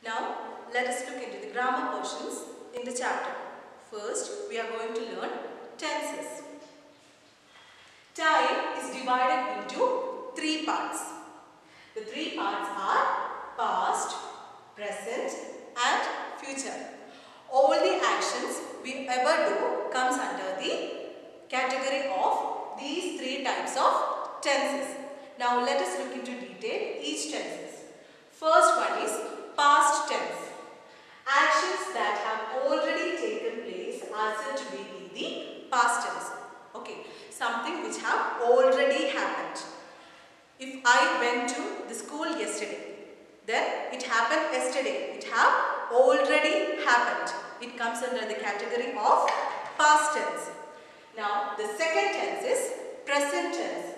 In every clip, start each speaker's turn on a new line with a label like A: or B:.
A: Now, let us look into the grammar portions in the chapter. First, we are going to learn tenses. Time is divided into three parts. The three parts are past, present and future. All the actions we ever do comes under the category of these three types of tenses. Now, let us look into detail each tenses. First one is past tense. Actions that have already taken place are said to be in the past tense. Okay, something which have already happened. If I went to the school yesterday, then it happened yesterday. It have already happened. It comes under the category of past tense. Now, the second tense is present tense.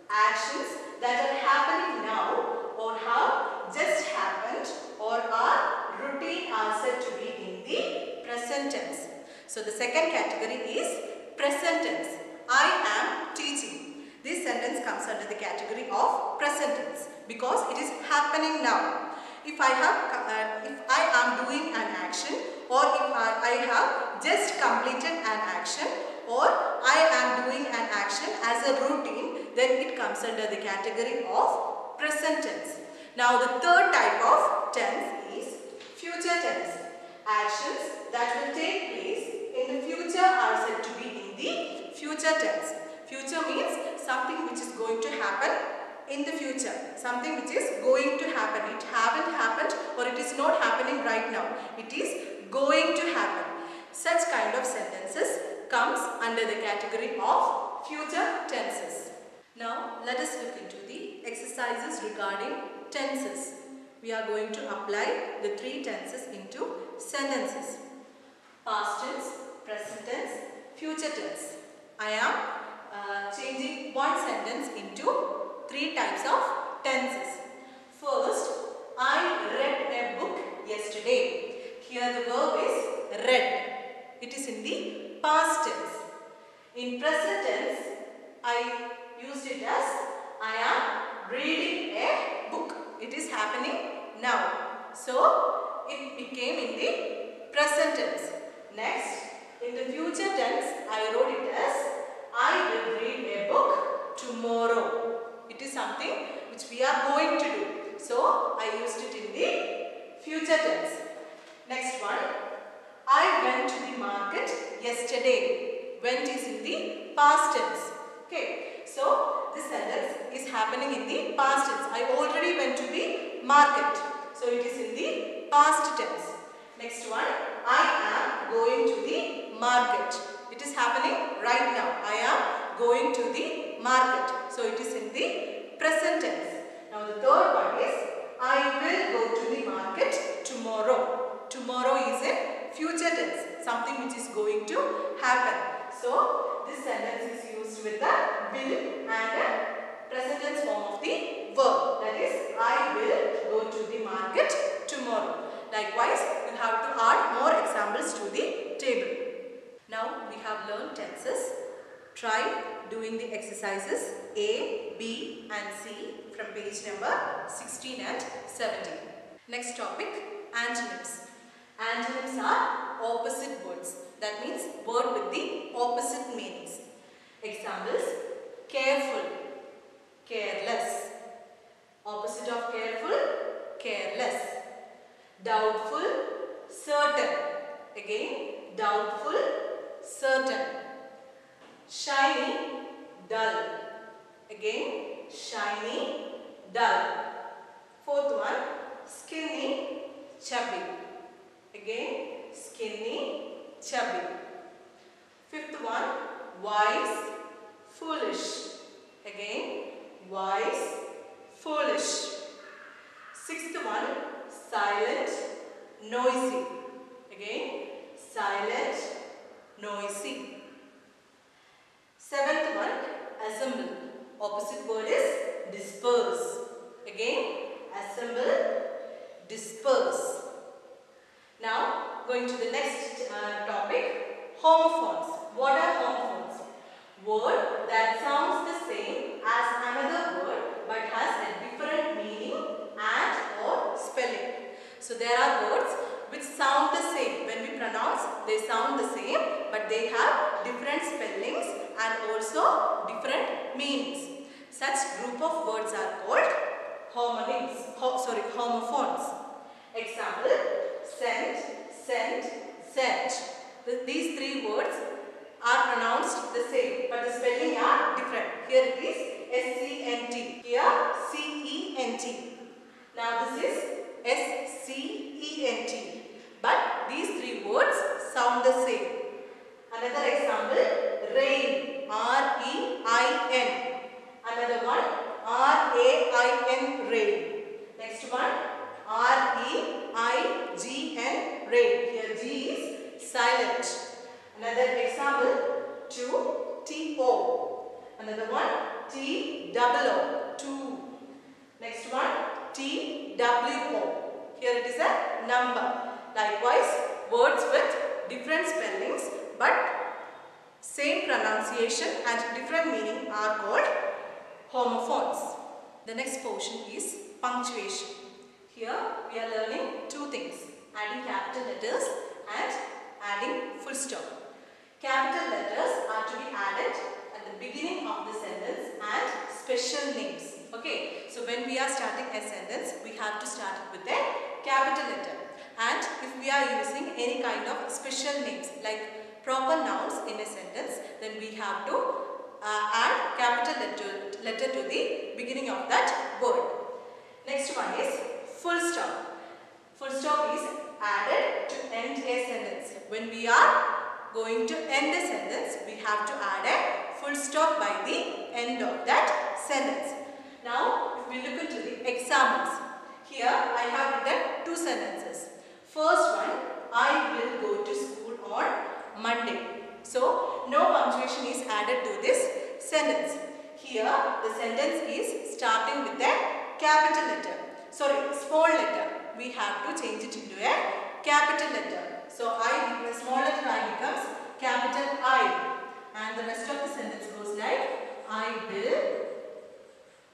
A: Actions that are happening now or have just happened or are routine are said to be in the present tense. So, the second category is present tense. I am teaching. This sentence comes under the category of present tense because it is happening now. If I am doing an action or if I have just completed an action or I am doing an action as a routine, then it comes under the category of present tense. Now the third type of tense is future tense. Actions that will take place in the future are said to be in the future tense. Future means something which is going to happen in the future. Something which is going to happen. It haven't happened or it is not happening right now. It is going to happen. Such kind of sentences comes under the category of future tenses. Now let us look into the exercises regarding tenses. We are going to apply the three tenses into sentences. Past tense, present tense, future tense. I am changing one sentence into three types of tenses. First, I read a book yesterday. Here the verb is read. It is in the past tense. In present tense, I used it as I am reading a book. It is happening now. So, it became in the present tense. Next, in the future tense, I wrote it as I will read a book tomorrow. It is something which we are going to do. So, I used it in the future tense. Next one, I went to the market yesterday. Went is in the past tense. Okay, so this sentence is happening in the past tense. I already went to the market. So, it is in the past tense. Next one, I am going to the market. It is happening right now. I am going to the market. So, it is in the present tense. Now, the third one is I will go to the market tomorrow. Tomorrow is in future tense. Something which is going to happen. So, this sentence is used with the will and the present tense form of the verb. That is, I will go to the market tomorrow. Likewise, you have to add more examples to the table. Now, we have learned tenses. Try doing the exercises A, B and C from page number 16 and 17. Next topic, antonyms. Antonyms are opposite words. That means word with the opposite meanings. Examples, careful, careless. Opposite of careful, careless. Doubtful, certain. Again, doubtful, certain. Shiny, dull. Again, shiny, dull. Fourth one, skinny, chubby. Again, skinny, chubby. Fifth one, wise, foolish. Again, wise, foolish. Sixth one, silent, noisy. Again, silent, noisy. Seventh one, assemble. Opposite word is disperse. Again, assemble, disperse. Now, going to the next topic, homophones. What are homophones? Word that sounds the same as another word but has a different meaning and or spelling. So, there are they sound the same, but they have different spellings and also different meanings. Such group of words are called homophones. Example, sent, sent, sent. These three words are pronounced the same, but the spelling are different. Here it is S-C-N-T. Here C-E-N-T. Now this is S-C-E-N-T. But these three words sound the same. Another example, rain. R-E-I-N. Another one, R-A-I-N, rain. Next one, R-E-I-G-N, rain. Here G is silent. Another example, T-O. Another one, T-O-O, two. Next one, T-W-O. Here it is a number. Likewise, words with different spellings but same pronunciation and different meaning are called homophones. The next portion is punctuation. Here we are learning two things, adding capital letters and adding full stop. Capital letters are to be added at the beginning of the sentence and special names. Okay, so when we are starting a sentence, we have to start it with a capital letter. And if we are using any kind of special names like proper nouns in a sentence, then we have to add capital letter to the beginning of that word. Next one is full stop. Full stop is added to end a sentence. When we are going to end a sentence, we have to add a full stop by the end of that sentence. Now, if we look into the examples, here I have written two sentences. First one, I will go to school on Monday. So, no punctuation is added to this sentence. Here, the sentence is starting with a capital letter. Sorry, small letter. We have to change it into a capital letter. So, the small letter I becomes capital I. And the rest of the sentence goes like, I will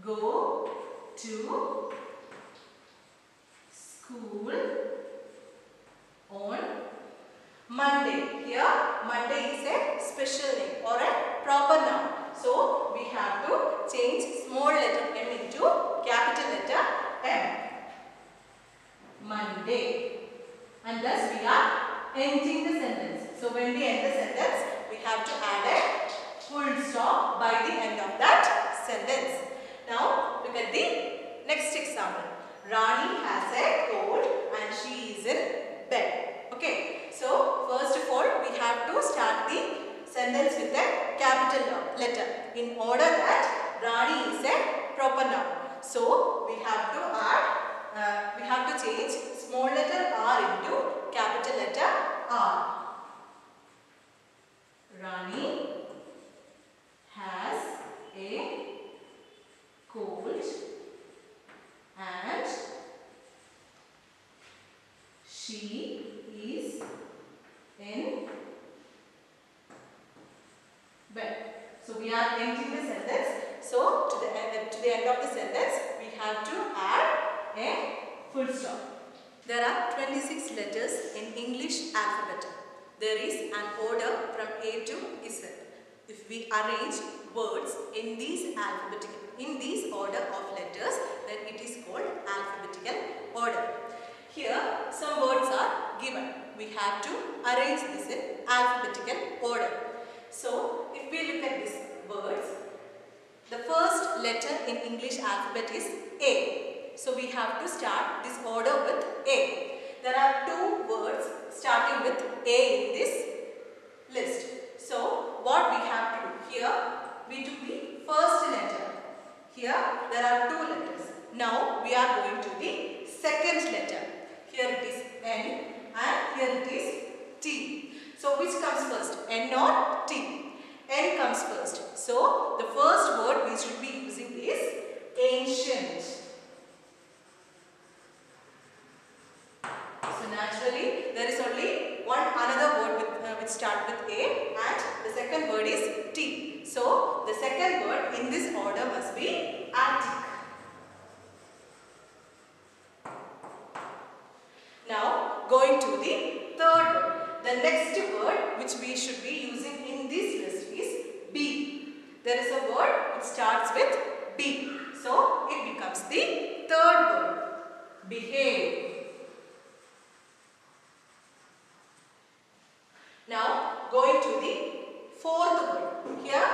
A: go to school on Monday. Here, Monday is a special name or a proper noun. So, we have to change small letter M into capital letter M. Monday. And thus we are ending the sentence. So, when we end the sentence, we have to add a full stop by the end of that sentence. Now, look at the next example. Rani has a cold and she is in bed. Okay, so first of all, we have to start the sentence with a capital letter in order that Rani is a proper noun. So, we have to change small letter R into capital letter R. Rani has a cold and she is in bed. So we are ending the sentence. So to the end of the sentence, we have to add a full stop. There are 26 letters in English alphabet. There is an order from A to Z. If we arrange words in these order of letters, then it is called alphabetical order. Here, some words are given. We have to arrange this in alphabetical order. So, if we look at these words, the first letter in English alphabet is A. So, we have to start this order with A. There are two words starting with A in this list. So, what we have to do here, we took the first letter. Here, there are two letters. Now, we are going to the second letter. Here it is N and here it is T. So, which comes first, N or T? N comes first. So, the first word we should be using is ancient. So, naturally, there is only another word which starts with A and the second word is T. So, the second word in this order must be Attic. Now, going to the third word. the next word which we should be using in this list is be. There is a word which starts with be. So it becomes the third word. Behave. Now going to the fourth word. Here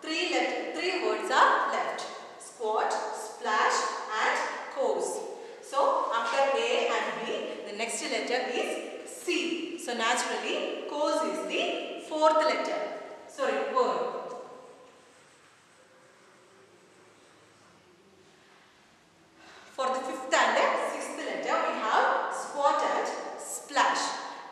A: three words are left. Squat, splash and course. So after A and B, the next letter is C. So naturally course is the fourth letter. Sorry, word. For the fifth and sixth letter, we have squat and splash.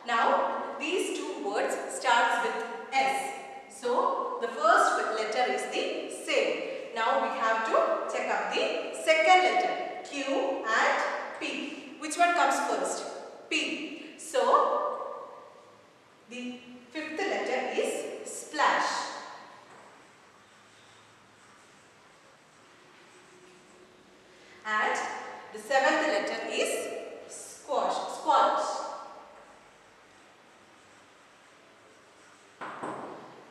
A: Now, these two words starts with S. So, the first letter is the same. Now, we have to check up the second letter, Q and P. Which one comes first? P. So, the fifth letter is splash. And the seventh letter is squat.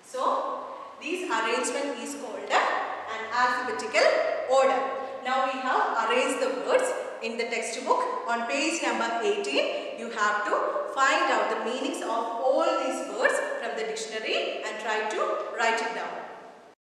A: So, this arrangement is called an alphabetical order. Now we have arranged the words in the textbook. On page number 18, you have to find out the meanings of all these words from the dictionary and try to write it down.